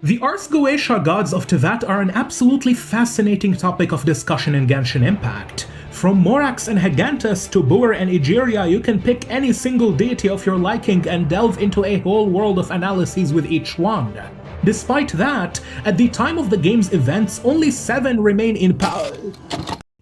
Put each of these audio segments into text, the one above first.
The Ars Goetia gods of Teyvat are an absolutely fascinating topic of discussion in Genshin Impact. From Morax and Hegantus to Buer and Egeria, you can pick any single deity of your liking and delve into a whole world of analyses with each one. Despite that, at the time of the game's events, only 7 remain in power.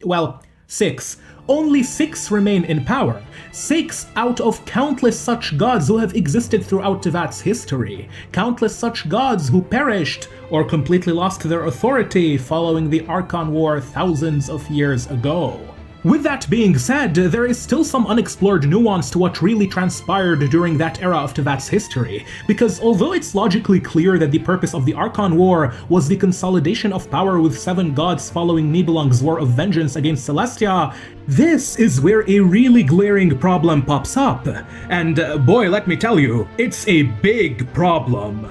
Well, 6. Only 6 remain in power. 6 out of countless such gods who have existed throughout Teyvat's history. Countless such gods who perished or completely lost their authority following the Archon War thousands of years ago. With that being said, there is still some unexplored nuance to what really transpired during that era of Teyvat's history, because although it's logically clear that the purpose of the Archon War was the consolidation of power with 7 gods following Nibelung's war of vengeance against Celestia, this is where a really glaring problem pops up. And boy, let me tell you, it's a big problem.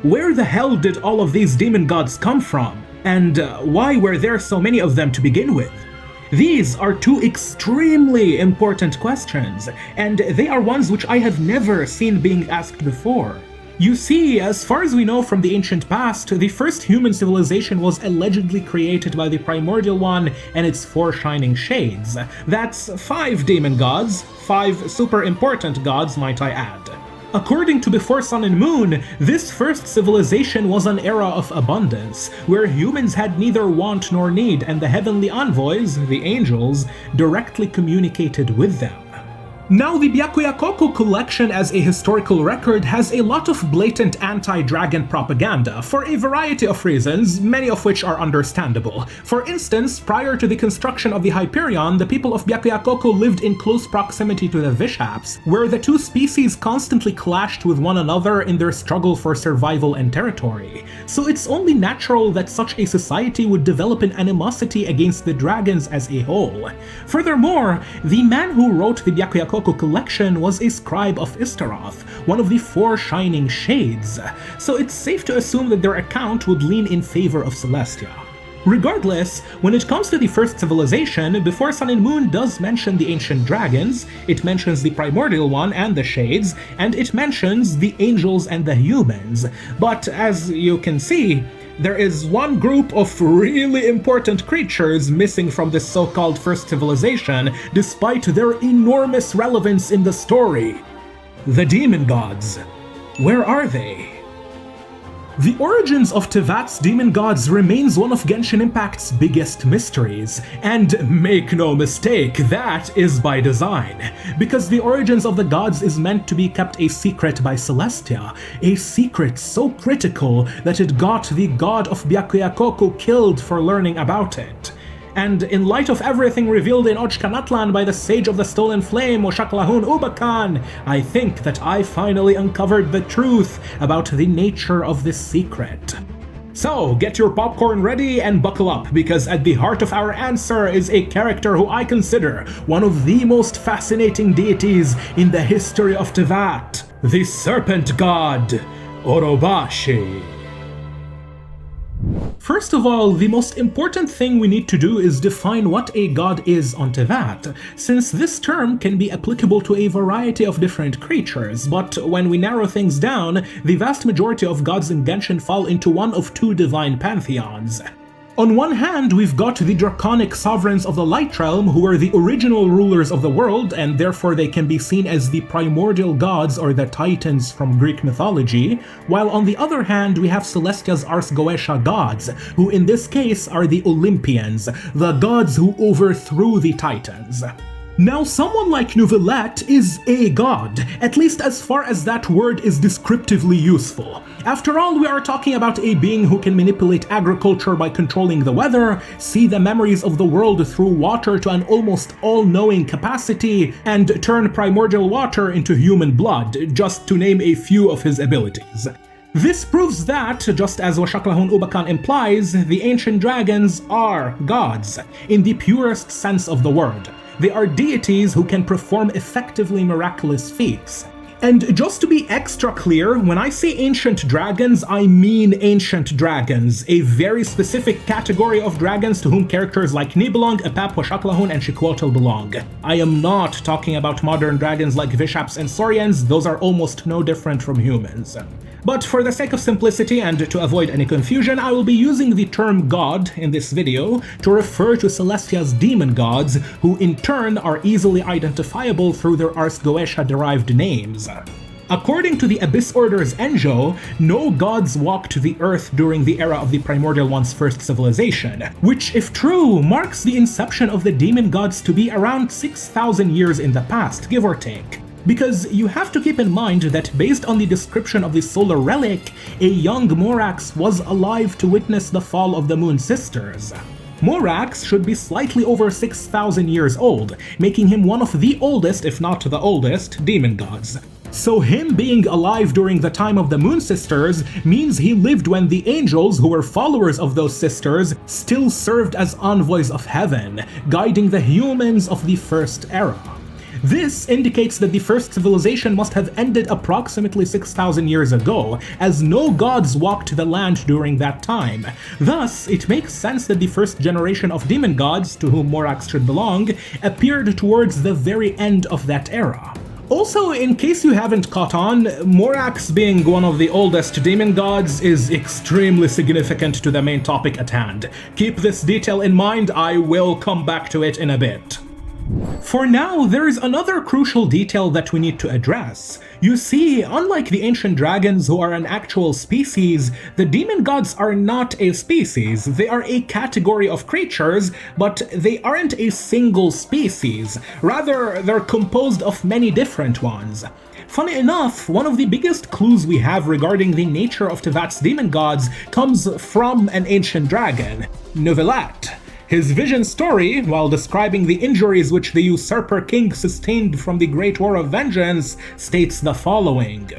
Where the hell did all of these demon gods come from? And why were there so many of them to begin with? These are 2 extremely important questions, and they are ones which I have never seen being asked before. You see, as far as we know from the ancient past, the first human civilization was allegedly created by the Primordial One and its 4 shining shades. That's 5 demon gods, 5 super important gods, might I add. According to Before Sun and Moon, this first civilization was an era of abundance, where humans had neither want nor need, and the heavenly envoys, the angels, directly communicated with them. Now, the Byakuya-koku collection as a historical record has a lot of blatant anti-dragon propaganda, for a variety of reasons, many of which are understandable. For instance, prior to the construction of the Hyperion, the people of Byakuya-koku lived in close proximity to the Vishaps, where the 2 species constantly clashed with one another in their struggle for survival and territory. So it's only natural that such a society would develop an animosity against the dragons as a whole. Furthermore, the man who wrote the Byakuya-koku collection was a scribe of Istaroth, one of the 4 shining shades, so it's safe to assume that their account would lean in favor of Celestia. Regardless, when it comes to the first civilization, Before Sun and Moon does mention the ancient dragons, it mentions the Primordial One and the Shades, and it mentions the angels and the humans. But as you can see, there is one group of really important creatures missing from this so-called first civilization, despite their enormous relevance in the story. The demon gods. Where are they? The origins of Teyvat's demon gods remains one of Genshin Impact's biggest mysteries, and make no mistake, that is by design, because the origins of the gods is meant to be kept a secret by Celestia, a secret so critical that it got the god of Byakuya-koku killed for learning about it. And in light of everything revealed in Ochkanatlan by the Sage of the Stolen Flame, Oshaklahun Ubakan, I think that I finally uncovered the truth about the nature of this secret. So, get your popcorn ready and buckle up, because at the heart of our answer is a character who I consider one of the most fascinating deities in the history of Teyvat, the Serpent God, Orobashi. First of all, the most important thing we need to do is define what a god is on Teyvat, since this term can be applicable to a variety of different creatures, but when we narrow things down, the vast majority of gods in Genshin fall into one of 2 divine pantheons. On one hand, we've got the draconic sovereigns of the Light Realm, who are the original rulers of the world, and therefore they can be seen as the primordial gods or the titans from Greek mythology, while on the other hand we have Celestia's Ars Goetia gods, who in this case are the Olympians, the gods who overthrew the titans. Now, someone like Neuvillette is a god, at least as far as that word is descriptively useful. After all, we are talking about a being who can manipulate agriculture by controlling the weather, see the memories of the world through water to an almost all-knowing capacity, and turn primordial water into human blood, just to name a few of his abilities. This proves that, just as Washaklahun Ubakan implies, the ancient dragons are gods, in the purest sense of the word. They are deities who can perform effectively miraculous feats. And just to be extra clear, when I say ancient dragons, I mean ancient dragons, a very specific category of dragons to whom characters like Nibelung, Epap, Washaklahun, and Shikwotl belong. I am not talking about modern dragons like Vishaps and Saurians, those are almost no different from humans. But for the sake of simplicity and to avoid any confusion, I will be using the term god in this video to refer to Celestia's demon gods, who in turn are easily identifiable through their Ars Goetia-derived names. According to the Abyss Order's Enjo, no gods walked the earth during the era of the Primordial One's first civilization, which, if true, marks the inception of the demon gods to be around 6,000 years in the past, give or take. Because you have to keep in mind that based on the description of the solar relic, a young Morax was alive to witness the fall of the Moon Sisters. Morax should be slightly over 6,000 years old, making him one of the oldest, if not the oldest, demon gods. So him being alive during the time of the Moon Sisters means he lived when the angels, who were followers of those sisters, still served as envoys of heaven, guiding the humans of the First Era. This indicates that the first civilization must have ended approximately 6,000 years ago, as no gods walked the land during that time. Thus, it makes sense that the first generation of demon gods, to whom Morax should belong, appeared towards the very end of that era. Also, in case you haven't caught on, Morax being one of the oldest demon gods is extremely significant to the main topic at hand. Keep this detail in mind, I will come back to it in a bit. For now, there is another crucial detail that we need to address. You see, unlike the ancient dragons who are an actual species, the demon gods are not a species. They are a category of creatures, but they aren't a single species. Rather, they're composed of many different ones. Funny enough, one of the biggest clues we have regarding the nature of Teyvat's demon gods comes from an ancient dragon, Nibelung. His vision story, while describing the injuries which the usurper king sustained from the Great War of Vengeance, states the following: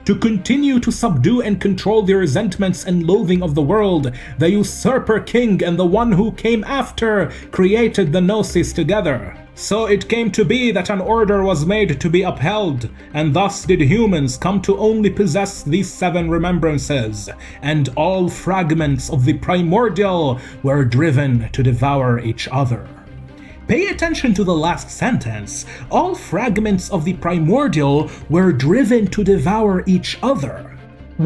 "To continue to subdue and control the resentments and loathing of the world, the usurper king and the one who came after created the Gnosis together. So it came to be that an order was made to be upheld, and thus did humans come to only possess these 7 remembrances, and all fragments of the Primordial were driven to devour each other." Pay attention to the last sentence. All fragments of the Primordial were driven to devour each other.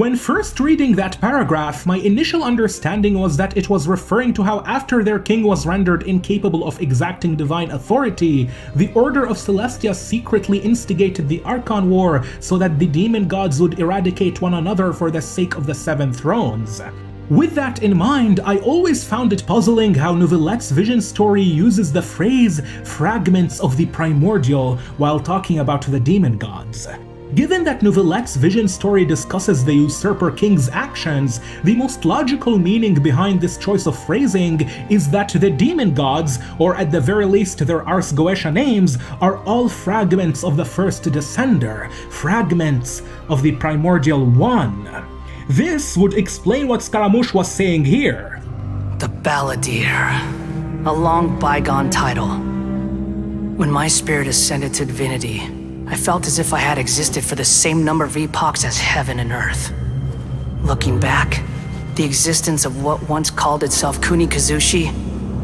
When first reading that paragraph, my initial understanding was that it was referring to how after their king was rendered incapable of exacting divine authority, the Order of Celestia secretly instigated the Archon War so that the demon gods would eradicate one another for the sake of the 7 thrones. With that in mind, I always found it puzzling how Nibelung's vision story uses the phrase "fragments of the Primordial" while talking about the demon gods. Given that Nibelung's vision story discusses the usurper king's actions, the most logical meaning behind this choice of phrasing is that the demon gods, or at the very least their Ars Goetia names, are all fragments of the first descender, fragments of the Primordial One. This would explain what Scaramouche was saying here. The Balladeer, a long bygone title. When my spirit ascended to divinity, I felt as if I had existed for the same number of epochs as heaven and earth. Looking back, the existence of what once called itself Kunikazushi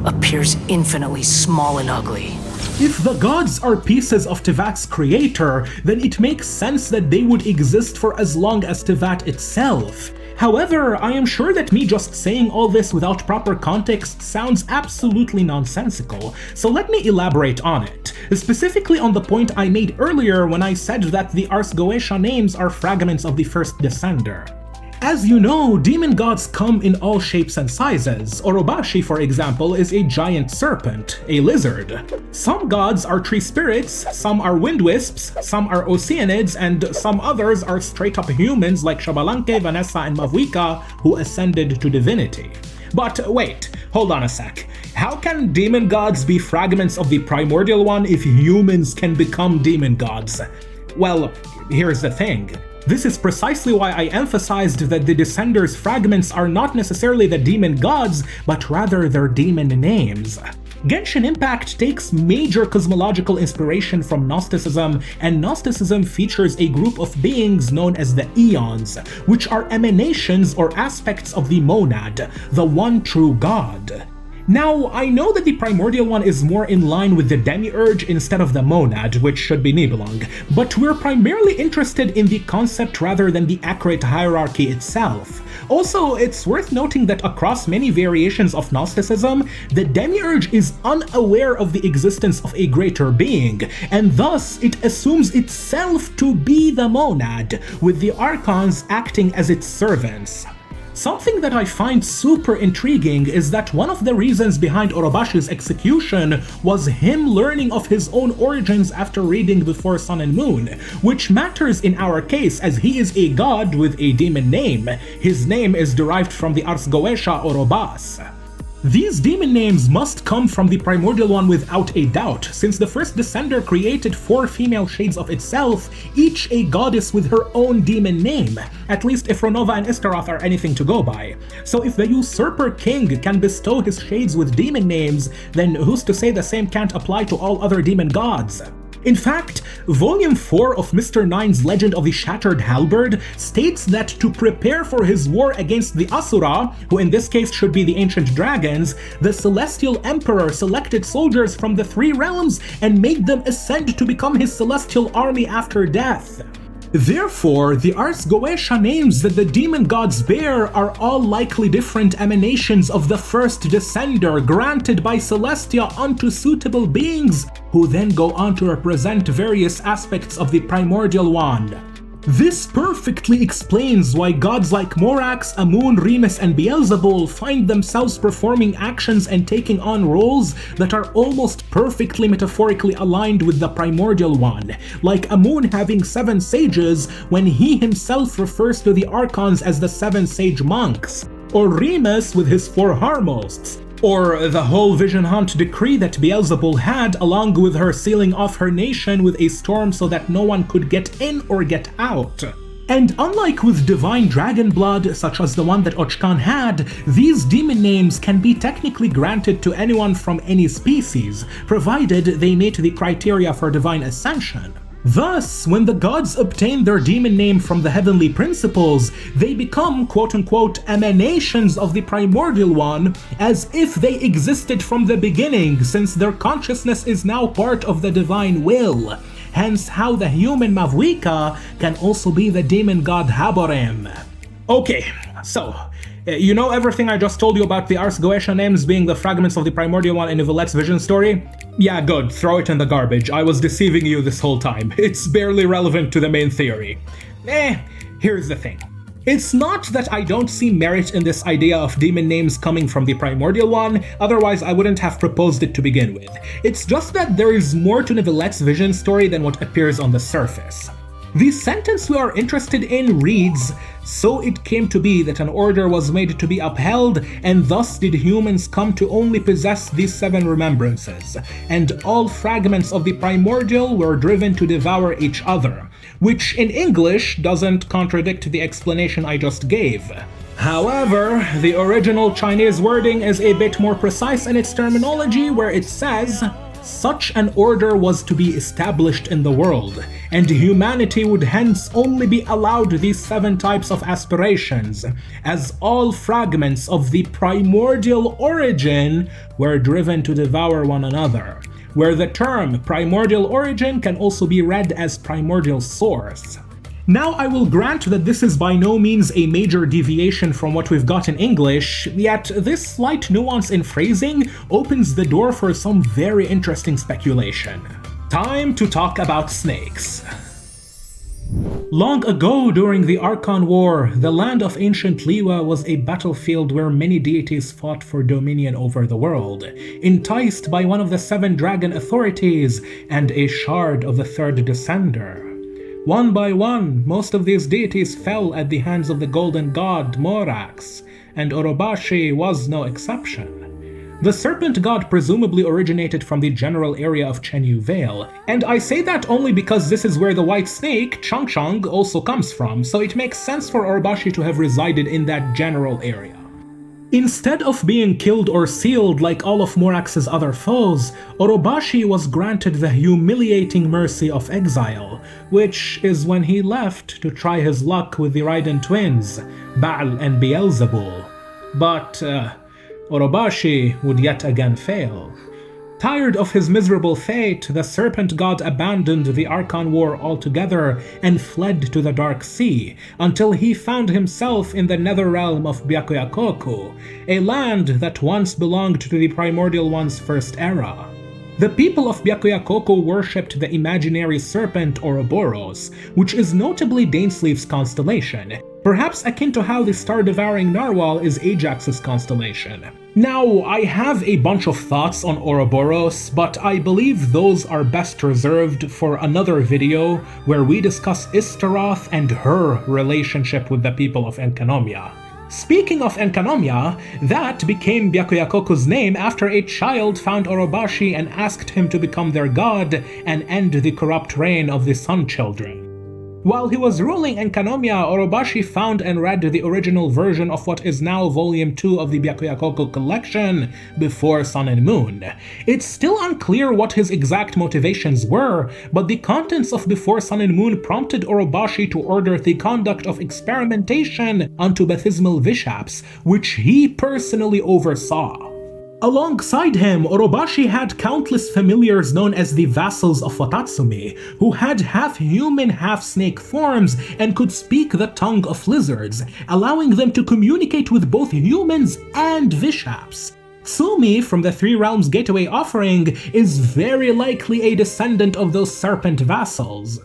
appears infinitely small and ugly. If the gods are pieces of Teyvat's creator, then it makes sense that they would exist for as long as Teyvat itself. However, I am sure that me just saying all this without proper context sounds absolutely nonsensical, so let me elaborate on it, specifically on the point I made earlier when I said that the Ars Goetia names are fragments of the first descender. As you know, demon gods come in all shapes and sizes. Orobashi, for example, is a giant serpent, a lizard. Some gods are tree spirits, some are wind wisps, some are oceanids, and some others are straight-up humans like Xbalanque, Vanessa, and Mavuika, who ascended to divinity. But wait, hold on a sec. How can demon gods be fragments of the Primordial One if humans can become demon gods? Well, here's the thing. This is precisely why I emphasized that the Descenders' fragments are not necessarily the demon gods, but rather their demon names. Genshin Impact takes major cosmological inspiration from Gnosticism, and Gnosticism features a group of beings known as the Eons, which are emanations or aspects of the monad, the one true God. Now, I know that the Primordial One is more in line with the Demiurge instead of the Monad, which should be Nibelung, but we're primarily interested in the concept rather than the accurate hierarchy itself. Also, it's worth noting that across many variations of Gnosticism, the Demiurge is unaware of the existence of a greater being, and thus it assumes itself to be the Monad, with the Archons acting as its servants. Something that I find super intriguing is that one of the reasons behind Orobashi's execution was him learning of his own origins after reading Before Sun and Moon, which matters in our case as he is a god with a demon name. His name is derived from the Ars Goetia Orobas. These demon names must come from the Primordial One without a doubt, since the first Descender created 4 female shades of itself, each a goddess with her own demon name, at least if Ronova and Istaroth are anything to go by. So if the Usurper King can bestow his shades with demon names, then who's to say the same can't apply to all other demon gods? In fact, Volume 4 of Mr. Nine's Legend of the Shattered Halberd states that to prepare for his war against the Asura, who in this case should be the ancient dragons, the Celestial Emperor selected soldiers from the 3 realms and made them ascend to become his celestial army after death. Therefore, the Ars Goetia names that the demon gods bear are all likely different emanations of the first Descender granted by Celestia unto suitable beings, who then go on to represent various aspects of the Primordial One. This perfectly explains why gods like Morax, Amun, Remus, and Beelzebul find themselves performing actions and taking on roles that are almost perfectly metaphorically aligned with the Primordial One, like Amun having 7 sages when he himself refers to the Archons as the 7 sage monks, or Remus with his 4 Harmosts, or the whole vision hunt decree that Beelzebul had, along with her sealing off her nation with a storm so that no one could get in or get out. And unlike with divine dragon blood, such as the one that Ochkan had, these demon names can be technically granted to anyone from any species, provided they meet the criteria for divine ascension. Thus, when the gods obtain their demon name from the heavenly principles, they become quote-unquote emanations of the Primordial One, as if they existed from the beginning, since their consciousness is now part of the divine will. Hence how the human Mavwika can also be the demon god Haborem. Okay, so you know everything I just told you about the Ars Goetia names being the fragments of the Primordial One in Yvlette's vision story? Yeah, good, throw it in the garbage. I was deceiving you this whole time. It's barely relevant to the main theory. Here's the thing. It's not that I don't see merit in this idea of demon names coming from the Primordial One, otherwise I wouldn't have proposed it to begin with. It's just that there is more to Yvlette's vision story than what appears on the surface. The sentence we are interested in reads, "So it came to be that an order was made to be upheld, and thus did humans come to only possess these 7 remembrances, and all fragments of the Primordial were driven to devour each other," which in English doesn't contradict the explanation I just gave. However, the original Chinese wording is a bit more precise in its terminology, where it says, "Such an order was to be established in the world, and humanity would hence only be allowed these 7 types of aspirations, as all fragments of the primordial origin were driven to devour one another," where the term primordial origin can also be read as primordial source. Now, I will grant that this is by no means a major deviation from what we've got in English, yet this slight nuance in phrasing opens the door for some very interesting speculation. Time to talk about snakes. Long ago, during the Archon War, the land of ancient Liwa was a battlefield where many deities fought for dominion over the world, enticed by one of the 7 dragon authorities and a shard of the 3rd Descender. One by one, most of these deities fell at the hands of the golden god Morax, and Orobashi was no exception. The serpent god presumably originated from the general area of Chenyu Vale, and I say that only because this is where the white snake, Changchang, also comes from, so it makes sense for Orobashi to have resided in that general area. Instead of being killed or sealed like all of Morax's other foes, Orobashi was granted the humiliating mercy of exile, which is when he left to try his luck with the Raiden twins, Baal and Beelzebul. But Orobashi would yet again fail. Tired of his miserable fate, the serpent god abandoned the Archon War altogether and fled to the Dark Sea, until he found himself in the nether realm of Byakuya-koku, a land that once belonged to the Primordial One's first era. The people of Byakuya-koku worshipped the imaginary serpent Ouroboros, which is notably Dainsleif's constellation, perhaps akin to how the star-devouring narwhal is Ajax's constellation. Now, I have a bunch of thoughts on Ouroboros, but I believe those are best reserved for another video where we discuss Istaroth and her relationship with the people of Enkanomiya. Speaking of Enkanomiya, that became Byakuya-koku's name after a child found Orobashi and asked him to become their god and end the corrupt reign of the Sun Children. While he was ruling Enkanomiya, Orobashi found and read the original version of what is now Volume 2 of the Byakuya-koku collection, Before Sun and Moon. It's still unclear what his exact motivations were, but the contents of Before Sun and Moon prompted Orobashi to order the conduct of experimentation onto baptismal vishaps, which he personally oversaw. Alongside him, Orobashi had countless familiars known as the Vassals of Watatsumi, who had half-human, half-snake forms and could speak the tongue of lizards, allowing them to communicate with both humans and vishaps. Sumi from the Three Realms Gateway offering is very likely a descendant of those serpent vassals.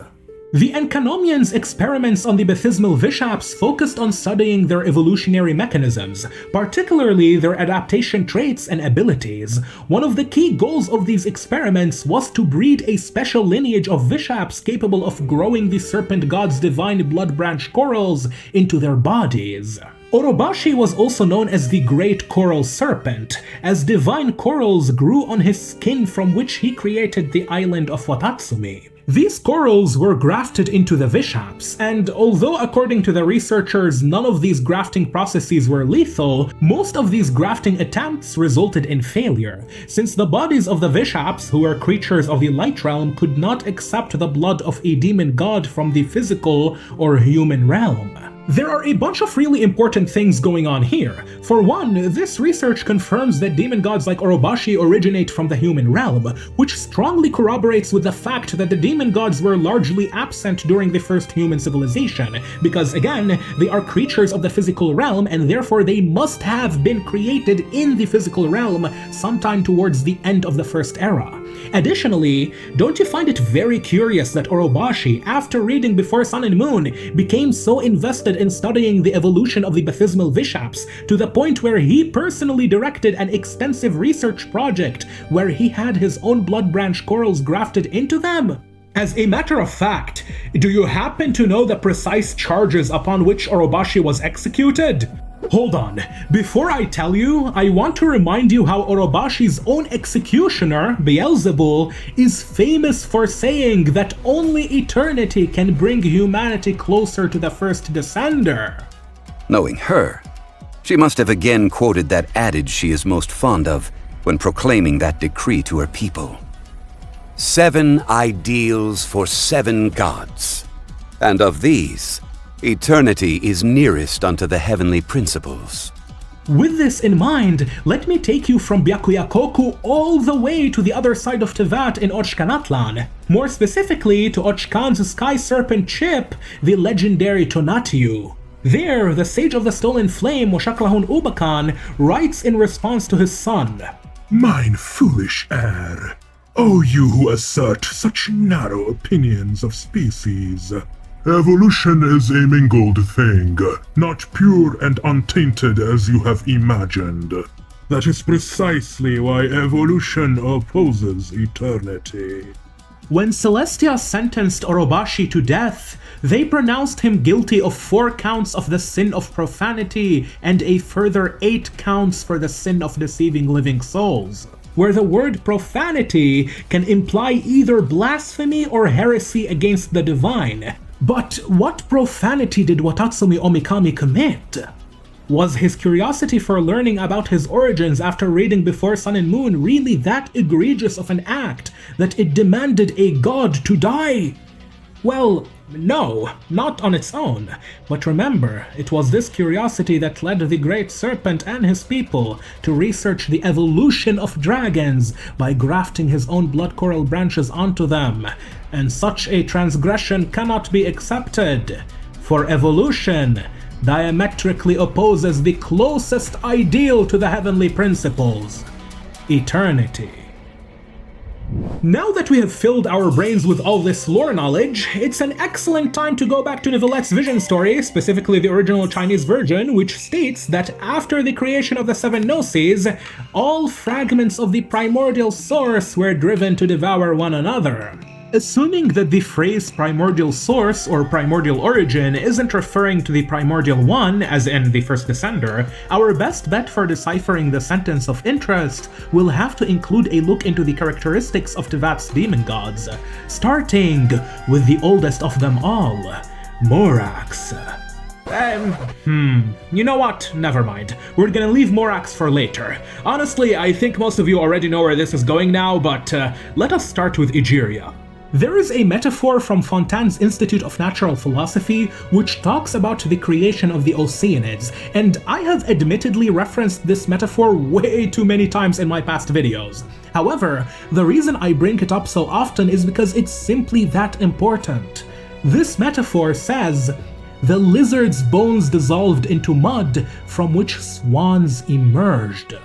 The Enkanomians' experiments on the baptismal vishaps focused on studying their evolutionary mechanisms, particularly their adaptation traits and abilities. One of the key goals of these experiments was to breed a special lineage of vishaps capable of growing the serpent god's divine blood branch corals into their bodies. Orobashi was also known as the Great Coral Serpent, as divine corals grew on his skin from which he created the island of Watatsumi. These corals were grafted into the vishaps, and although according to the researchers none of these grafting processes were lethal, most of these grafting attempts resulted in failure, since the bodies of the vishaps, who were creatures of the light realm, could not accept the blood of a demon god from the physical or human realm. There are a bunch of really important things going on here. For one, this research confirms that demon gods like Orobashi originate from the human realm, which strongly corroborates with the fact that the demon gods were largely absent during the first human civilization, because again, they are creatures of the physical realm and therefore they must have been created in the physical realm sometime towards the end of the first era. Additionally, don't you find it very curious that Orobashi, after reading Before Sun and Moon, became so invested in studying the evolution of the baptismal vishaps to the point where he personally directed an extensive research project where he had his own blood branch corals grafted into them? As a matter of fact, do you happen to know the precise charges upon which Orobashi was executed? Hold on, before I tell you, I want to remind you how Orobashi's own executioner, Beelzebul, is famous for saying that only eternity can bring humanity closer to the first descender. Knowing her, she must have again quoted that adage she is most fond of when proclaiming that decree to her people. 7 ideals for 7 gods, and of these, eternity is nearest unto the heavenly principles. With this in mind, let me take you from Byakuya-koku all the way to the other side of Teyvat in Ochkanatlan, more specifically to Ochkan's sky serpent chip, the legendary Tonatiuh. There, the Sage of the Stolen Flame, Washaklahun Ubakan, writes in response to his son, "Mine foolish heir, O you who assert such narrow opinions of species, evolution is a mingled thing, not pure and untainted as you have imagined. That is precisely why evolution opposes eternity." When Celestia sentenced Orobashi to death, they pronounced him guilty of 4 counts of the sin of profanity and a further 8 counts for the sin of deceiving living souls, where the word profanity can imply either blasphemy or heresy against the divine. But what profanity did Watatsumi Omikami commit? Was his curiosity for learning about his origins after reading Before Sun and Moon really that egregious of an act that it demanded a god to die? Well, no, not on its own. But remember, it was this curiosity that led the Great Serpent and his people to research the evolution of dragons by grafting his own blood coral branches onto them. And such a transgression cannot be accepted, for evolution diametrically opposes the closest ideal to the heavenly principles: eternity. Now that we have filled our brains with all this lore knowledge, it's an excellent time to go back to Nivellette's vision story, specifically the original Chinese version, which states that after the creation of the seven Gnosis, all fragments of the primordial source were driven to devour one another. Assuming that the phrase primordial source or primordial origin isn't referring to the primordial one, as in the first descender, our best bet for deciphering the sentence of interest will have to include a look into the characteristics of Teyvat's demon gods, starting with the oldest of them all, Morax. You know what? Never mind. We're gonna leave Morax for later. Honestly, I think most of you already know where this is going now, but let us start with Egeria. There is a metaphor from Fontane's Institute of Natural Philosophy which talks about the creation of the Oceanids, and I have admittedly referenced this metaphor way too many times in my past videos. However, the reason I bring it up so often is because it's simply that important. This metaphor says, "The lizard's bones dissolved into mud from which swans emerged."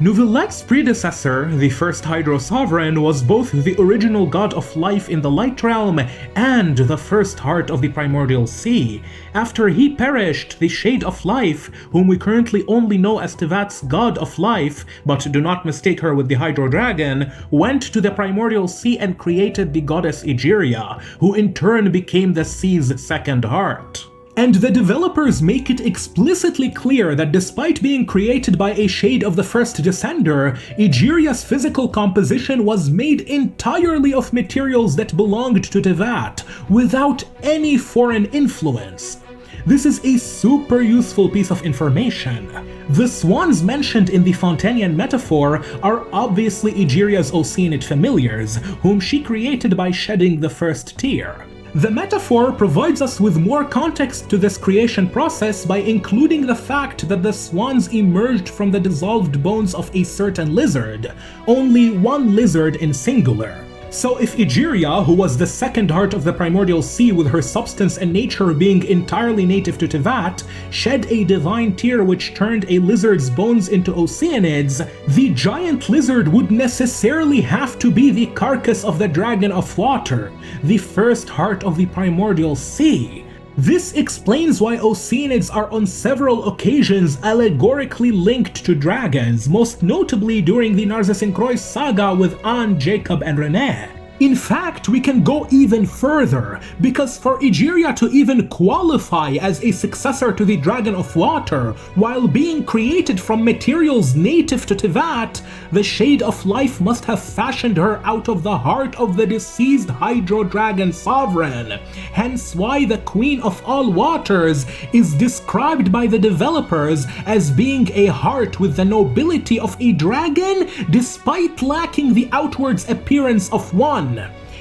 Nivellette's predecessor, the first Hydro Sovereign, was both the original god of life in the Light Realm and the first heart of the Primordial Sea. After he perished, the Shade of Life, whom we currently only know as Teyvat's god of life, but do not mistake her with the Hydro Dragon, went to the Primordial Sea and created the goddess Egeria, who in turn became the sea's second heart. And the developers make it explicitly clear that despite being created by a shade of the first descender, Egeria's physical composition was made entirely of materials that belonged to Teyvat, without any foreign influence. This is a super useful piece of information. The swans mentioned in the Fontanian metaphor are obviously Egeria's Oceanid familiars, whom she created by shedding the first tear. The metaphor provides us with more context to this creation process by including the fact that the swans emerged from the dissolved bones of a certain lizard, only one lizard in singular. So if Egeria, who was the second heart of the Primordial Sea with her substance and nature being entirely native to Teyvat, shed a divine tear which turned a lizard's bones into Oceanids, the giant lizard would necessarily have to be the carcass of the Dragon of Water, the first heart of the Primordial Sea. This explains why Oceanids are on several occasions allegorically linked to dragons, most notably during the Narsesinkrois saga with Anne, Jacob, and Renée. In fact, we can go even further, because for Egeria to even qualify as a successor to the Dragon of Water, while being created from materials native to Teyvat, the Shade of Life must have fashioned her out of the heart of the deceased Hydro Dragon Sovereign, hence why the Queen of All Waters is described by the developers as being a heart with the nobility of a dragon, despite lacking the outwards appearance of one.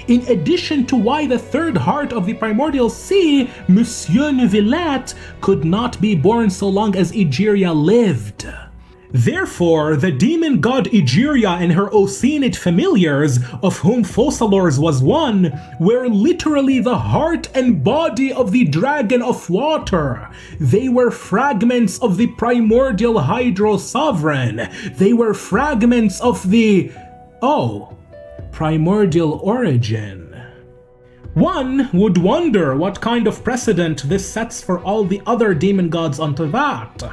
In addition to why the third heart of the Primordial Sea, Monsieur Nivelette, could not be born so long as Egeria lived. Therefore, the demon god Egeria and her Oceanid familiars, of whom Focalors was one, were literally the heart and body of the Dragon of Water. They were fragments of the Primordial Hydro Sovereign. They were fragments of the... primordial origin. One would wonder what kind of precedent this sets for all the other demon gods on Teyvat.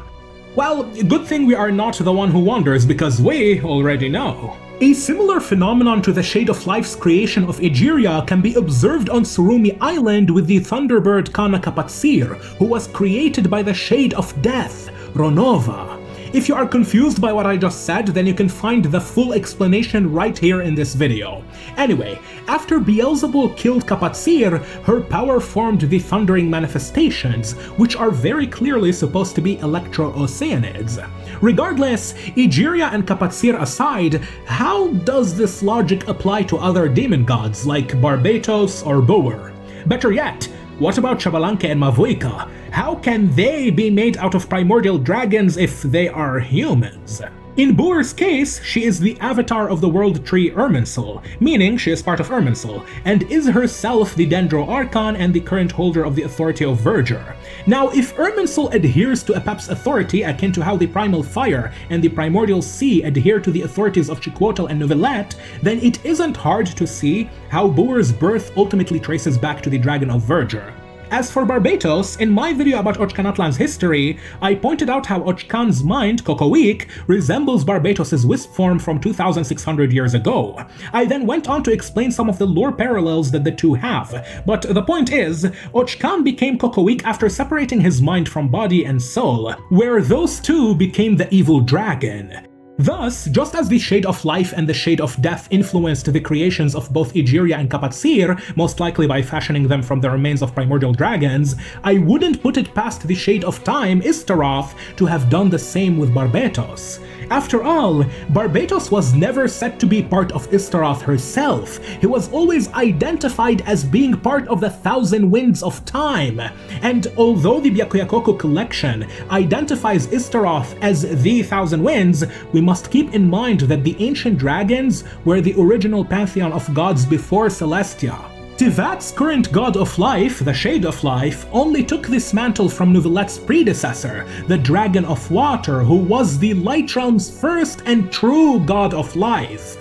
Well, good thing we are not the one who wonders, because we already know. A similar phenomenon to the Shade of Life's creation of Egeria can be observed on Surumi Island with the Thunderbird Kana Kapatsir, who was created by the Shade of Death, Ronova. If you are confused by what I just said, then you can find the full explanation right here in this video. Anyway, after Beelzebul killed Kapatsir, her power formed the Thundering Manifestations, which are very clearly supposed to be Electro-Oceanids. Regardless, Egeria and Kapatsir aside, how does this logic apply to other demon gods like Barbatos or Boer? Better yet, what about Xbalanque and Mavuika? How can they be made out of primordial dragons if they are humans? In Boer's case, she is the avatar of the world tree Irminsul, meaning she is part of Irminsul, and is herself the Dendro Archon and the current holder of the authority of Verger. Now, if Irminsul adheres to Apep's authority akin to how the Primal Fire and the Primordial Sea adhere to the authorities of Chiquotle and Neuvillette, then it isn't hard to see how Boer's birth ultimately traces back to the Dragon of Verger. As for Barbatos, in my video about Ochkanatlan's history, I pointed out how Ochkan's mind, Cocoweek, resembles Barbatos' wisp form from 2,600 years ago. I then went on to explain some of the lore parallels that the two have, but the point is, Ochkan became Cocoweek after separating his mind from body and soul, where those two became the evil dragon. Thus, just as the Shade of Life and the Shade of Death influenced the creations of both Egeria and Kapatsir, most likely by fashioning them from the remains of primordial dragons, I wouldn't put it past the Shade of Time, Istaroth, to have done the same with Barbatos. After all, Barbatos was never said to be part of Istaroth herself. He was always identified as being part of the Thousand Winds of Time. And although the Byakuyakoku collection identifies Istaroth as the Thousand Winds, we must keep in mind that the ancient dragons were the original pantheon of gods before Celestia. Teyvat's current god of life, the Shade of Life, only took this mantle from Neuvillette's predecessor, the Dragon of Water, who was the Light Realm's first and true god of life.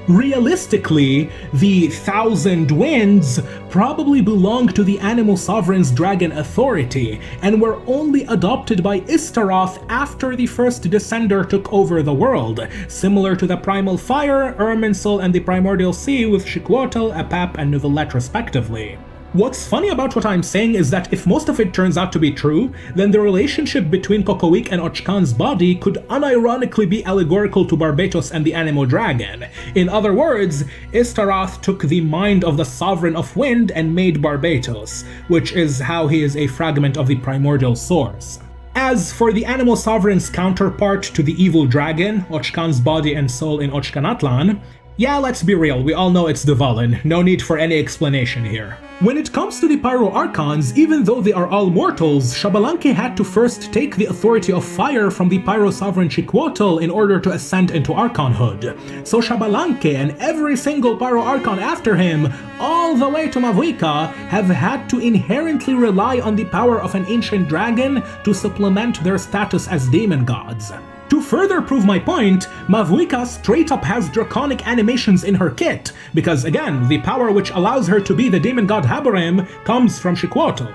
Realistically, the Thousand Winds probably belonged to the Animal Sovereign's dragon authority, and were only adopted by Istaroth after the first Descender took over the world, similar to the Primal Fire, Irminsul, and the Primordial Sea with Chiquotle, Apep, and Neuvillette respectively. What's funny about what I'm saying is that if most of it turns out to be true, then the relationship between Cocoweek and Ochkan's body could unironically be allegorical to Barbatos and the Anemo Dragon. In other words, Istaroth took the mind of the Sovereign of Wind and made Barbatos, which is how he is a fragment of the primordial source. As for the Animal Sovereign's counterpart to the evil dragon, Ochkan's body and soul in Ochkanatlan, yeah, let's be real, we all know it's Dvalin, no need for any explanation here. When it comes to the Pyro Archons, even though they are all mortals, Xbalanque had to first take the authority of fire from the Pyro Sovereign Chiquotle in order to ascend into Archonhood. So Xbalanque and every single Pyro Archon after him, all the way to Mavuika, have had to inherently rely on the power of an ancient dragon to supplement their status as demon gods. To further prove my point, Mavuika straight up has draconic animations in her kit, because again, the power which allows her to be the demon god Haborim comes from Chiquotle.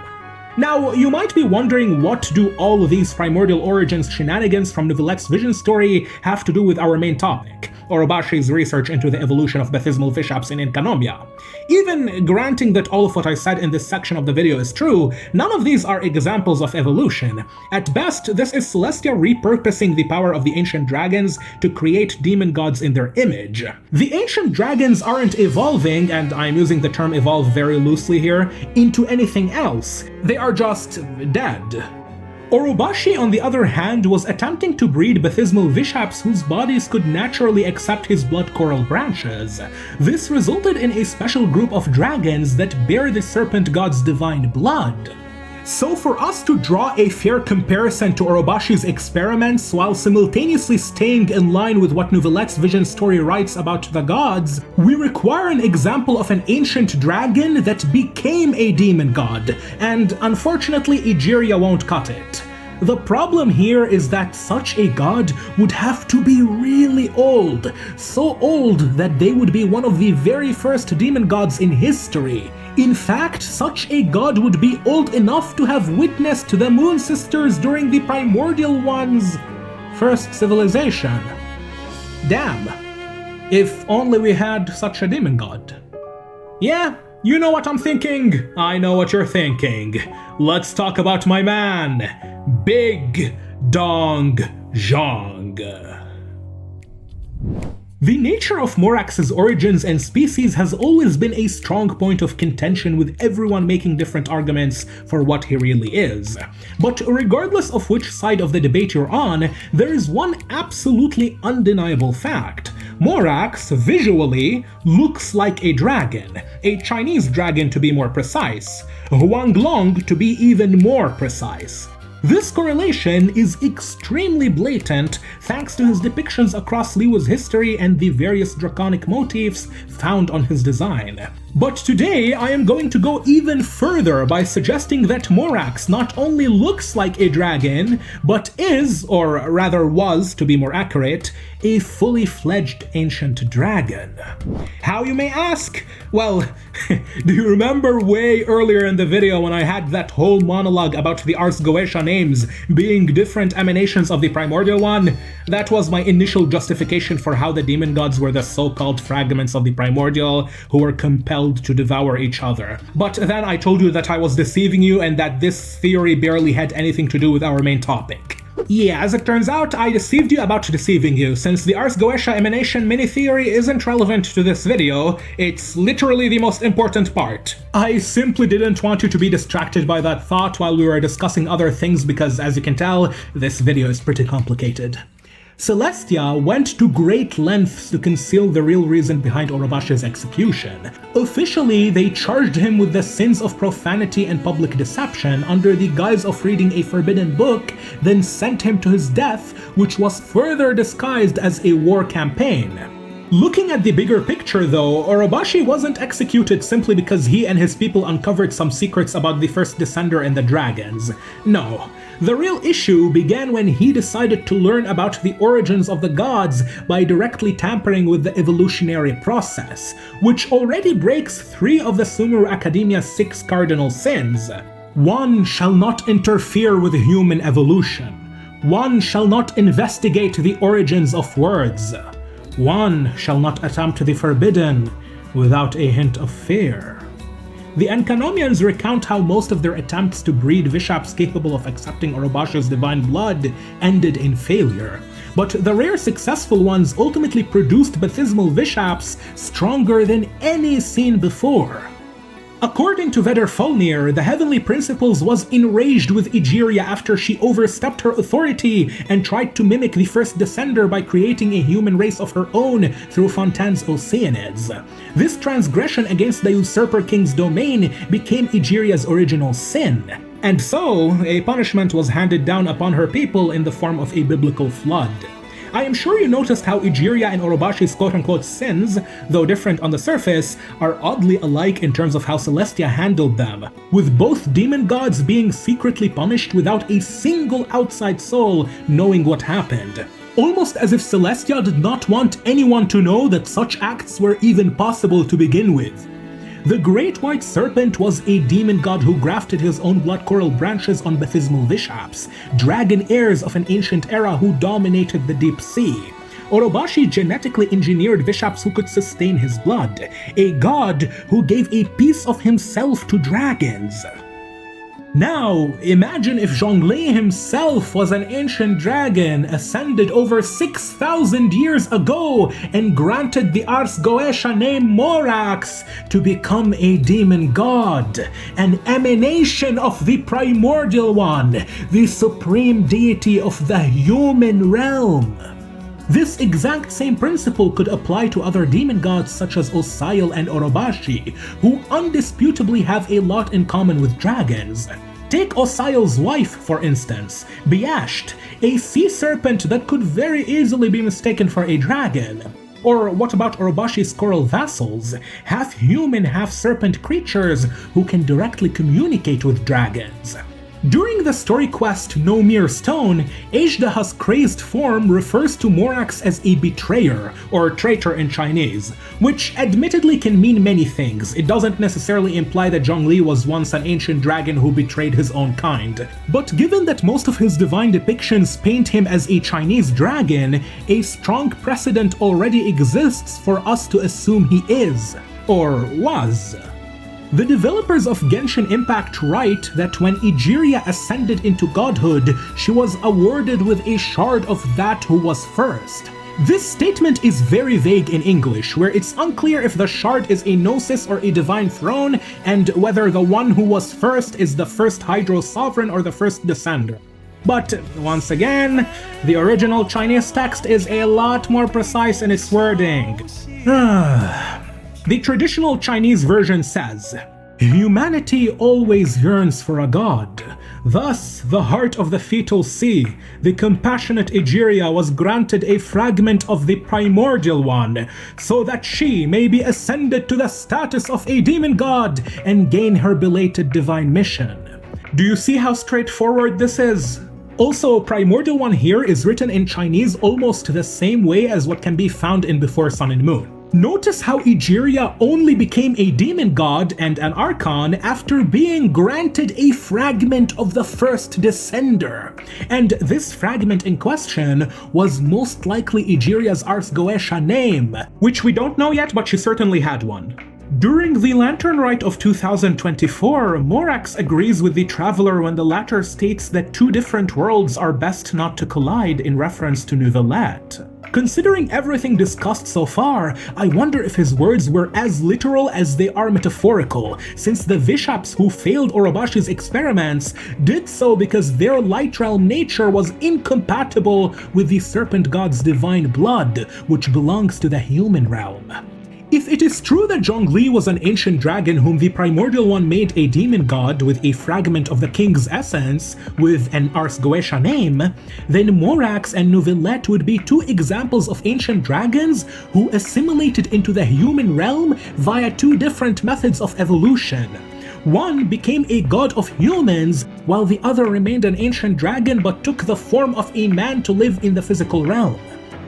Now, you might be wondering, what do all of these Primordial Origins shenanigans from Neuvillette's vision story have to do with our main topic, Orobashi's research into the evolution of baptismal fishaps in Enkanomia? Even granting that all of what I said in this section of the video is true, none of these are examples of evolution. At best, this is Celestia repurposing the power of the ancient dragons to create demon gods in their image. The ancient dragons aren't evolving, and I'm using the term evolve very loosely here, into anything else. They are just dead. Orobashi, on the other hand, was attempting to breed baptismal vishaps whose bodies could naturally accept his blood coral branches. This resulted in a special group of dragons that bear the serpent god's divine blood. So for us to draw a fair comparison to Orobashi's experiments while simultaneously staying in line with what Neuvillette's vision story writes about the gods, we require an example of an ancient dragon that became a demon god, and unfortunately Egeria won't cut it. The problem here is that such a god would have to be really old, so old that they would be one of the very first demon gods in history. In fact, such a god would be old enough to have witnessed the Moon Sisters during the Primordial One's first civilization. Damn. If only we had such a demon god. Yeah, you know what I'm thinking. I know what you're thinking. Let's talk about my man, Big Dong Zhang. The nature of Morax's origins and species has always been a strong point of contention, with everyone making different arguments for what he really is. But regardless of which side of the debate you're on, there is one absolutely undeniable fact. Morax, visually, looks like a dragon, a Chinese dragon to be more precise, Huanglong to be even more precise. This correlation is extremely blatant thanks to his depictions across Liu's history and the various draconic motifs found on his design. But today I am going to go even further by suggesting that Morax not only looks like a dragon, but is, or rather was to be more accurate, a fully fledged ancient dragon. How, you may ask? Well, do you remember way earlier in the video when I had that whole monologue about the Ars Goetia names being different emanations of the Primordial one? That was my initial justification for how the demon gods were the so-called fragments of the Primordial who were compelled to devour each other. But then I told you that I was deceiving you and that this theory barely had anything to do with our main topic. Yeah, as it turns out, I deceived you about deceiving you, since the Ars Goetia emanation mini-theory isn't relevant to this video. It's literally the most important part. I simply didn't want you to be distracted by that thought while we were discussing other things because, as you can tell, this video is pretty complicated. Celestia went to great lengths to conceal the real reason behind Orobashi's execution. Officially, they charged him with the sins of profanity and public deception under the guise of reading a forbidden book, then sent him to his death, which was further disguised as a war campaign. Looking at the bigger picture though, Orobashi wasn't executed simply because he and his people uncovered some secrets about the first Descender and the dragons. No. The real issue began when he decided to learn about the origins of the gods by directly tampering with the evolutionary process, which already breaks 3 of the Sumeru Academia's 6 cardinal sins. 1 shall not interfere with human evolution. 1 shall not investigate the origins of words. 1 shall not attempt the forbidden without a hint of fear. The Enkanomians recount how most of their attempts to breed Vishaps capable of accepting Orobashi's divine blood ended in failure, but the rare successful ones ultimately produced Bathismal Vishaps stronger than any seen before. According to Vedder Fulnir, the Heavenly Principles was enraged with Egeria after she overstepped her authority and tried to mimic the first Descender by creating a human race of her own through Fontane's Oceanids. This transgression against the Usurper King's domain became Egeria's original sin, and so a punishment was handed down upon her people in the form of a biblical flood. I am sure you noticed how Egeria and Orobashi's quote-unquote sins, though different on the surface, are oddly alike in terms of how Celestia handled them, with both demon gods being secretly punished without a single outside soul knowing what happened. Almost as if Celestia did not want anyone to know that such acts were even possible to begin with. The Great White Serpent was a demon god who grafted his own blood coral branches on Bathismal Vishaps, dragon heirs of an ancient era who dominated the deep sea. Orobashi genetically engineered Vishaps who could sustain his blood, a god who gave a piece of himself to dragons. Now, imagine if Zhongli himself was an ancient dragon ascended over 6,000 years ago and granted the Ars Goetia name Morax to become a demon god, an emanation of the Primordial One, the supreme deity of the human realm. This exact same principle could apply to other demon gods such as Osail and Orobashi, who undisputably have a lot in common with dragons. Take Osail's wife, for instance, Biasht, a sea serpent that could very easily be mistaken for a dragon. Or what about Orobashi's coral vassals, half-human, half-serpent creatures who can directly communicate with dragons? During the story quest No Mere Stone, Ajdaha's crazed form refers to Morax as a betrayer, or traitor in Chinese, which admittedly can mean many things. It doesn't necessarily imply that Zhongli was once an ancient dragon who betrayed his own kind. But given that most of his divine depictions paint him as a Chinese dragon, a strong precedent already exists for us to assume he is, or was. The developers of Genshin Impact write that when Egeria ascended into godhood, she was awarded with a shard of that who was first. This statement is very vague in English, where it's unclear if the shard is a gnosis or a divine throne, and whether the one who was first is the first Hydro Sovereign or the first Descender. But once again, the original Chinese text is a lot more precise in its wording. The traditional Chinese version says, "Humanity always yearns for a god. Thus, the heart of the fetal sea, the compassionate Egeria, was granted a fragment of the Primordial One, so that she may be ascended to the status of a demon god and gain her belated divine mission." Do you see how straightforward this is? Also, Primordial One here is written in Chinese almost the same way as what can be found in Before Sun and Moon. Notice how Egeria only became a demon god and an archon after being granted a fragment of the first descender. And this fragment in question was most likely Egeria's Ars Goetia name, which we don't know yet, but she certainly had one. During the Lantern Rite of 2024, Morax agrees with the Traveler when the latter states that two different worlds are best not to collide in reference to Nouvellette. Considering everything discussed so far, I wonder if his words were as literal as they are metaphorical, since the Vishaps who failed Orobashi's experiments did so because their light realm nature was incompatible with the Serpent God's divine blood, which belongs to the human realm. If it is true that Zhongli was an ancient dragon whom the Primordial One made a demon god with a fragment of the king's essence with an Ars Goetia name, then Morax and Nouvellette would be two examples of ancient dragons who assimilated into the human realm via two different methods of evolution. One became a god of humans, while the other remained an ancient dragon but took the form of a man to live in the physical realm.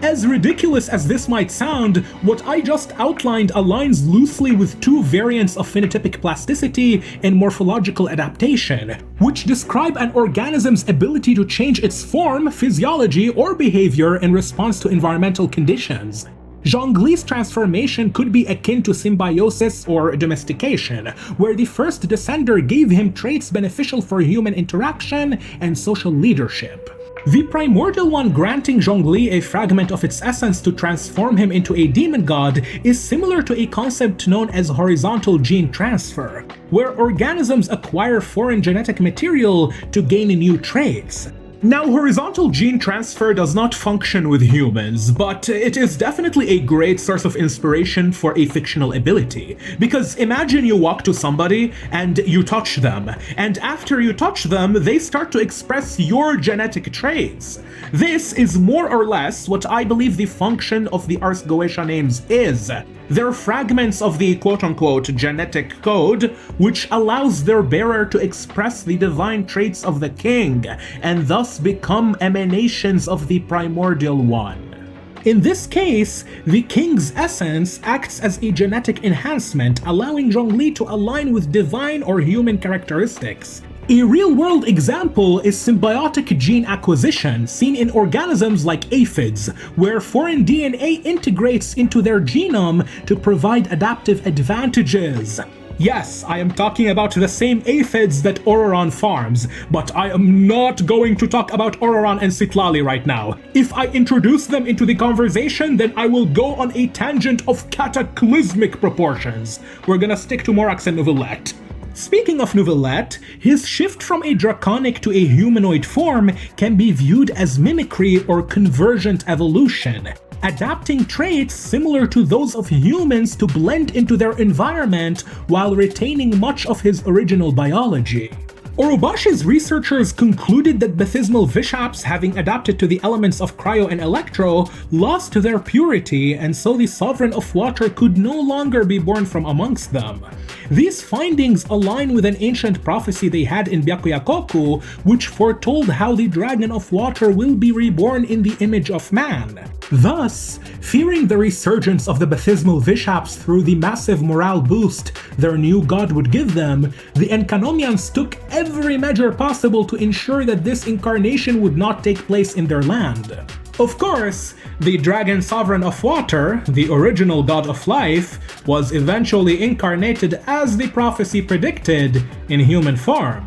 As ridiculous as this might sound, what I just outlined aligns loosely with two variants of phenotypic plasticity and morphological adaptation, which describe an organism's ability to change its form, physiology, or behavior in response to environmental conditions. Zhongli's transformation could be akin to symbiosis or domestication, where the first descender gave him traits beneficial for human interaction and social leadership. The Primordial One granting Zhongli a fragment of its essence to transform him into a demon god is similar to a concept known as horizontal gene transfer, where organisms acquire foreign genetic material to gain new traits. Now, horizontal gene transfer does not function with humans, but it is definitely a great source of inspiration for a fictional ability. Because imagine you walk to somebody and you touch them, and after you touch them, they start to express your genetic traits. This is more or less what I believe the function of the Ars Goetia names is. They're fragments of the quote-unquote genetic code, which allows their bearer to express the divine traits of the king, and thus become emanations of the Primordial One. In this case, the king's essence acts as a genetic enhancement, allowing Zhongli to align with divine or human characteristics. A real-world example is symbiotic gene acquisition, seen in organisms like aphids, where foreign DNA integrates into their genome to provide adaptive advantages. Yes, I am talking about the same aphids that Ororon farms, but I am not going to talk about Ororon and Citlali right now. If I introduce them into the conversation, then I will go on a tangent of cataclysmic proportions. We're gonna stick to Morax and Nouvellette. Speaking of Nouvellette, his shift from a draconic to a humanoid form can be viewed as mimicry or convergent evolution, adapting traits similar to those of humans to blend into their environment while retaining much of his original biology. Orobashi's researchers concluded that Baptismal Vishaps, having adapted to the elements of Cryo and Electro, lost their purity, and so the Sovereign of Water could no longer be born from amongst them. These findings align with an ancient prophecy they had in Byakuyakoku, which foretold how the Dragon of Water will be reborn in the image of man. Thus, fearing the resurgence of the Baptismal Vishaps through the massive morale boost their new god would give them, the Enkanomians took every measure possible to ensure that this incarnation would not take place in their land. Of course, the Dragon Sovereign of Water, the original god of life, was eventually incarnated as the prophecy predicted in human form.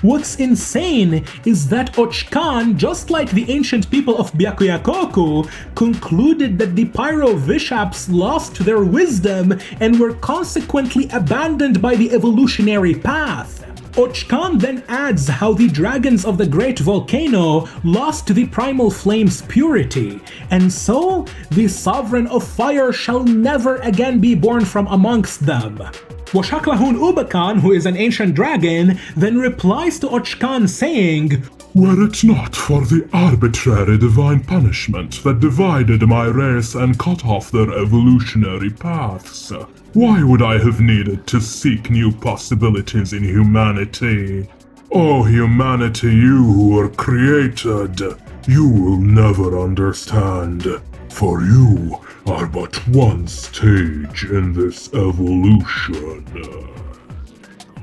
What's insane is that Ochkan, just like the ancient people of Byakuyakoku, concluded that the Pyro Vishaps lost their wisdom and were consequently abandoned by the evolutionary path. Ochkan then adds how the dragons of the Great Volcano lost the primal flame's purity, and so the Sovereign of Fire shall never again be born from amongst them. Washaklahun Ubakan, who is an ancient dragon, then replies to Ochkan saying, "Were it not for the arbitrary divine punishment that divided my race and cut off their evolutionary paths, why would I have needed to seek new possibilities in humanity? Oh, humanity, you who were created, you will never understand, for you are but one stage in this evolution."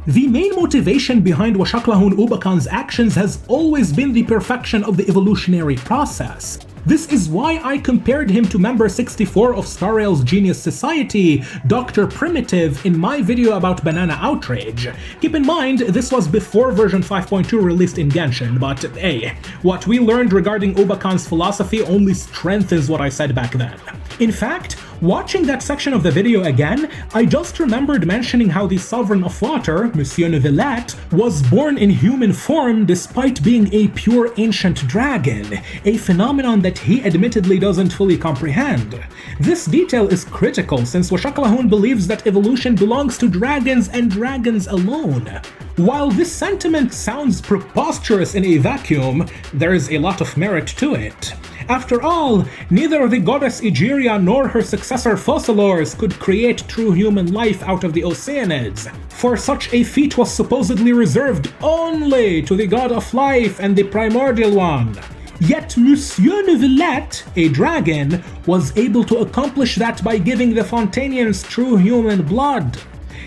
The main motivation behind Washaklahun Ubakan's actions has always been the perfection of the evolutionary process. This is why I compared him to member 64 of Star Rail's Genius Society, Dr. Primitive, in my video about Banana Outrage. Keep in mind, this was before version 5.2 released in Genshin, but hey, what we learned regarding Ubakan's philosophy only strengthens what I said back then. In fact, watching that section of the video again, I just remembered mentioning how the Sovereign of Water, Monsieur Neuvillette, was born in human form despite being a pure ancient dragon, a phenomenon that he admittedly doesn't fully comprehend. This detail is critical since Washaklahun believes that evolution belongs to dragons and dragons alone. While this sentiment sounds preposterous in a vacuum, there is a lot of merit to it. After all, neither the goddess Egeria nor her successor Focalors could create true human life out of the Oceanids, for such a feat was supposedly reserved only to the god of life and the Primordial one. Yet Monsieur Neuvillette, a dragon, was able to accomplish that by giving the Fontanians true human blood.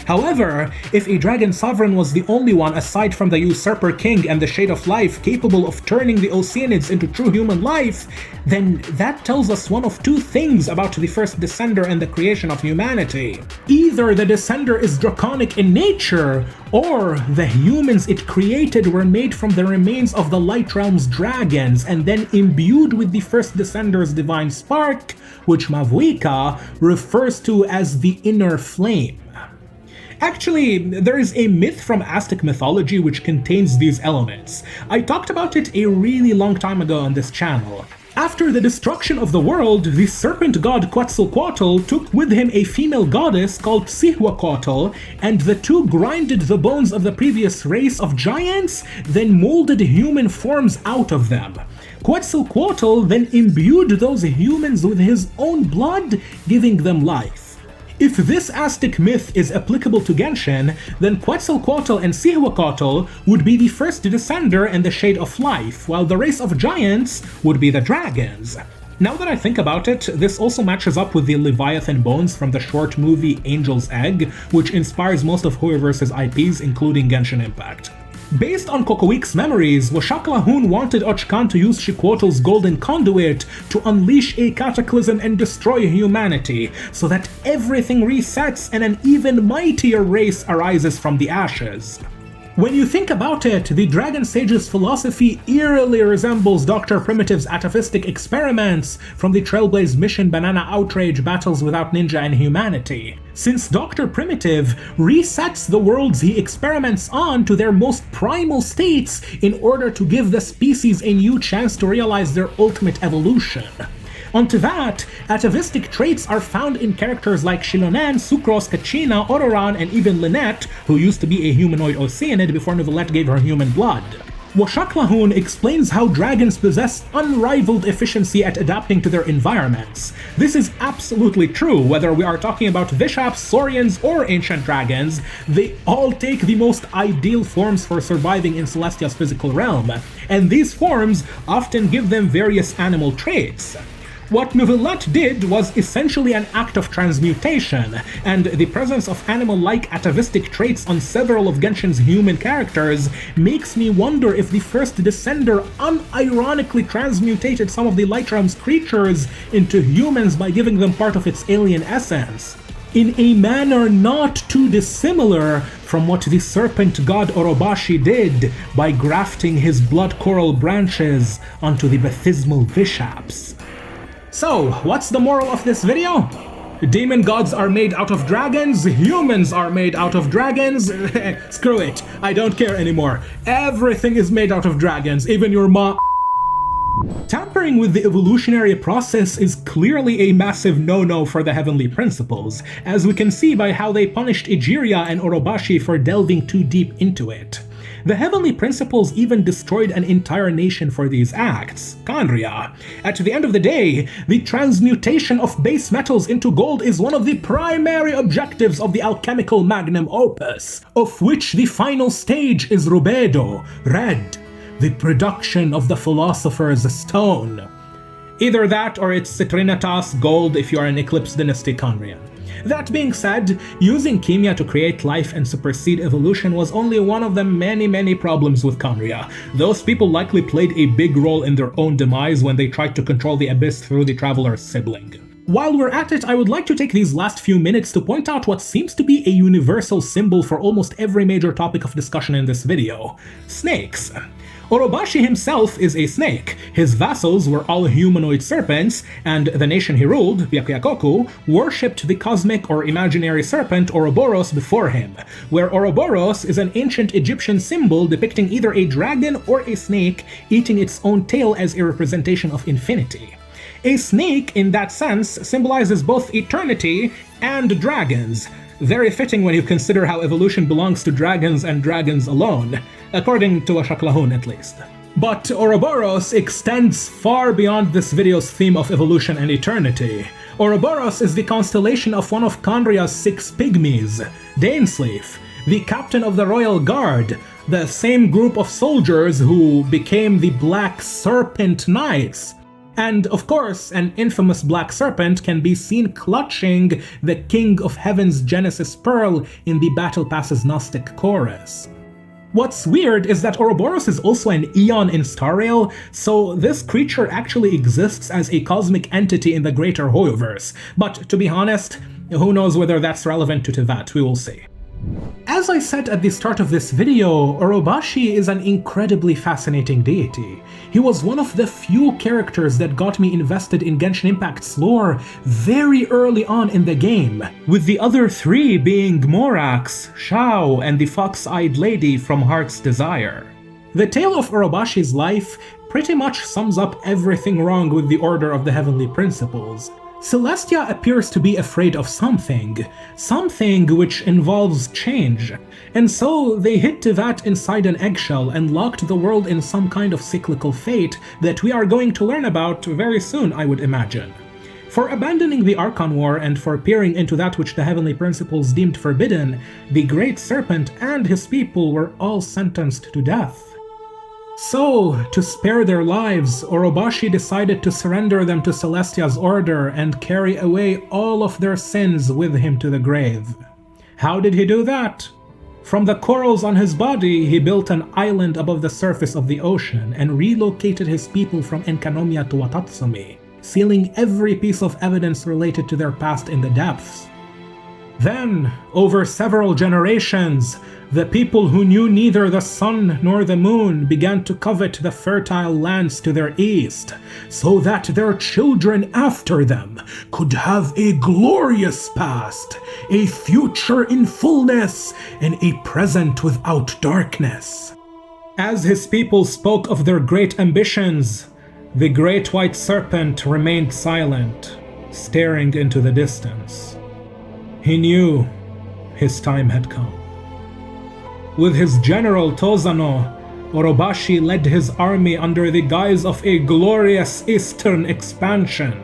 However, if a dragon sovereign was the only one aside from the Usurper King and the Shade of Life capable of turning the Oceanids into true human life, then that tells us one of two things about the first Descender and the creation of humanity. Either the Descender is draconic in nature, or the humans it created were made from the remains of the Light Realm's dragons and then imbued with the first Descender's divine spark, which Mavuika refers to as the Inner Flame. Actually, there is a myth from Aztec mythology which contains these elements. I talked about it a really long time ago on this channel. After the destruction of the world, the serpent god Quetzalcoatl took with him a female goddess called Cihuacoatl, and the two grinded the bones of the previous race of giants, then molded human forms out of them. Quetzalcoatl then imbued those humans with his own blood, giving them life. If this Aztec myth is applicable to Genshin, then Quetzalcoatl and Cihuacoatl would be the first Descender and the Shade of Life, while the race of giants would be the dragons. Now that I think about it, this also matches up with the Leviathan bones from the short movie Angel's Egg, which inspires most of Hoyoverse's IPs, including Genshin Impact. Based on Kokoik's memories, Washaklahun wanted Ochkan to use Xicoatl's golden conduit to unleash a cataclysm and destroy humanity, so that everything resets and an even mightier race arises from the ashes. When you think about it, the Dragon Sage's philosophy eerily resembles Dr. Primitive's atavistic experiments from the Trailblaze mission Banana Outrage Battles Without Ninja and Humanity. Since Dr. Primitive resets the worlds he experiments on to their most primal states in order to give the species a new chance to realize their ultimate evolution. On Teyvat, atavistic traits are found in characters like Shilonan, Sucros, Kachina, Ororan, and even Lynette, who used to be a humanoid Oceanid before Neuvillette gave her human blood. Washaklahun explains how dragons possess unrivaled efficiency at adapting to their environments. This is absolutely true, whether we are talking about Vishaps, Saurians, or ancient dragons, they all take the most ideal forms for surviving in Celestia's physical realm, and these forms often give them various animal traits. What Neuvillette did was essentially an act of transmutation, and the presence of animal-like atavistic traits on several of Genshin's human characters makes me wonder if the first Descender unironically transmutated some of the Light Realm's creatures into humans by giving them part of its alien essence, in a manner not too dissimilar from what the serpent god Orobashi did by grafting his blood coral branches onto the baptismal Vishaps. So, what's the moral of this video? Demon gods are made out of dragons, humans are made out of dragons. Screw it, I don't care anymore. Everything is made out of dragons, even your mom. Tampering with the evolutionary process is clearly a massive no-no for the Heavenly Principles, as we can see by how they punished Egeria and Orobashi for delving too deep into it. The Heavenly Principles even destroyed an entire nation for these acts, Khaenri'ah. At the end of the day, the transmutation of base metals into gold is one of the primary objectives of the alchemical magnum opus, of which the final stage is Rubedo, red, the production of the Philosopher's Stone. Either that or it's Citrinitas gold if you are an Eclipse Dynasty Khaenri'ah. That being said, using Chemia to create life and supersede evolution was only one of the many problems with Khaenri'ah. Those people likely played a big role in their own demise when they tried to control the Abyss through the Traveler's sibling. While we're at it, I would like to take these last few minutes to point out what seems to be a universal symbol for almost every major topic of discussion in this video: snakes. Orobashi himself is a snake, his vassals were all humanoid serpents, and the nation he ruled, Byakuya-Goku, worshipped the cosmic or imaginary serpent Ouroboros before him, where Ouroboros is an ancient Egyptian symbol depicting either a dragon or a snake eating its own tail as a representation of infinity. A snake, in that sense, symbolizes both eternity and dragons, very fitting when you consider how evolution belongs to dragons and dragons alone, according to Ashaklahun at least. But Ouroboros extends far beyond this video's theme of evolution and eternity. Ouroboros is the constellation of one of Khaenri'ah's 6 pygmies, Dainsleif, the captain of the Royal Guard, the same group of soldiers who became the Black Serpent Knights. And of course, an infamous black serpent can be seen clutching the King of Heaven's Genesis Pearl in the Battle Pass's Gnostic Chorus. What's weird is that Ouroboros is also an Aeon in Star Rail, so this creature actually exists as a cosmic entity in the greater Hoyoverse. But to be honest, who knows whether that's relevant to Teyvat, we will see. As I said at the start of this video, Orobashi is an incredibly fascinating deity. He was one of the few characters that got me invested in Genshin Impact's lore very early on in the game, with the other 3 being Morax, Shao, and the fox-eyed lady from Heart's Desire. The tale of Orobashi's life pretty much sums up everything wrong with the Order of the Heavenly Principles. Celestia appears to be afraid of something which involves change, and so they hid Teyvat inside an eggshell and locked the world in some kind of cyclical fate that we are going to learn about very soon, I would imagine. For abandoning the Archon War and for peering into that which the Heavenly Principles deemed forbidden, the Great Serpent and his people were all sentenced to death. So, to spare their lives, Orobashi decided to surrender them to Celestia's order and carry away all of their sins with him to the grave. How did he do that? From the corals on his body, he built an island above the surface of the ocean and relocated his people from Enkanomiya to Watatsumi, sealing every piece of evidence related to their past in the depths. Then, over several generations, the people who knew neither the sun nor the moon began to covet the fertile lands to their east, so that their children after them could have a glorious past, a future in fullness, and a present without darkness. As his people spoke of their great ambitions, the great white serpent remained silent, staring into the distance. He knew his time had come. With his general Tozano, Orobashi led his army under the guise of a glorious eastern expansion,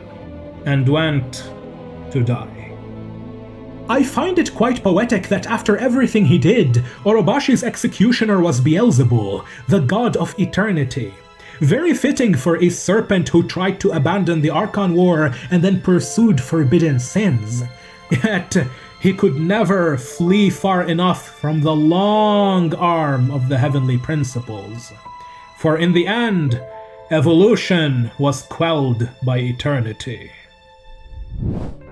and went to die. I find it quite poetic that after everything he did, Orobashi's executioner was Beelzebul, the god of eternity. Very fitting for a serpent who tried to abandon the Archon War and then pursued forbidden sins. Yet, he could never flee far enough from the long arm of the Heavenly Principles. For in the end, evolution was quelled by eternity.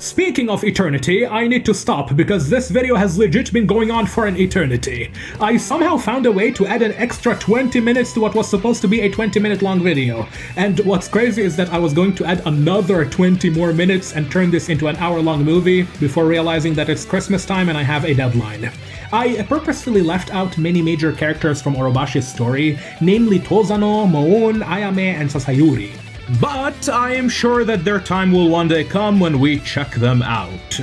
Speaking of eternity, I need to stop because this video has legit been going on for an eternity. I somehow found a way to add an extra 20 minutes to what was supposed to be a 20-minute long video. And what's crazy is that I was going to add another 20 more minutes and turn this into an hour-long movie before realizing that it's Christmas time and I have a deadline. I purposefully left out many major characters from Orobashi's story, namely Tozano, Moon, Ayame, and Sasayuri. But I am sure that their time will one day come when we check them out.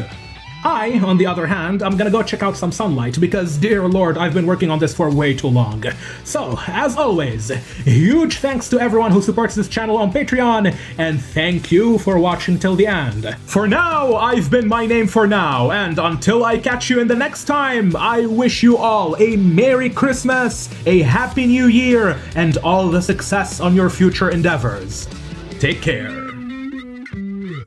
I, on the other hand, I'm gonna go check out some sunlight because, dear lord, I've been working on this for way too long. So, as always, huge thanks to everyone who supports this channel on Patreon, and thank you for watching till the end. For now, I've been My Name for Now, and until I catch you in the next time, I wish you all a Merry Christmas, a Happy New Year, and all the success on your future endeavors. Take care.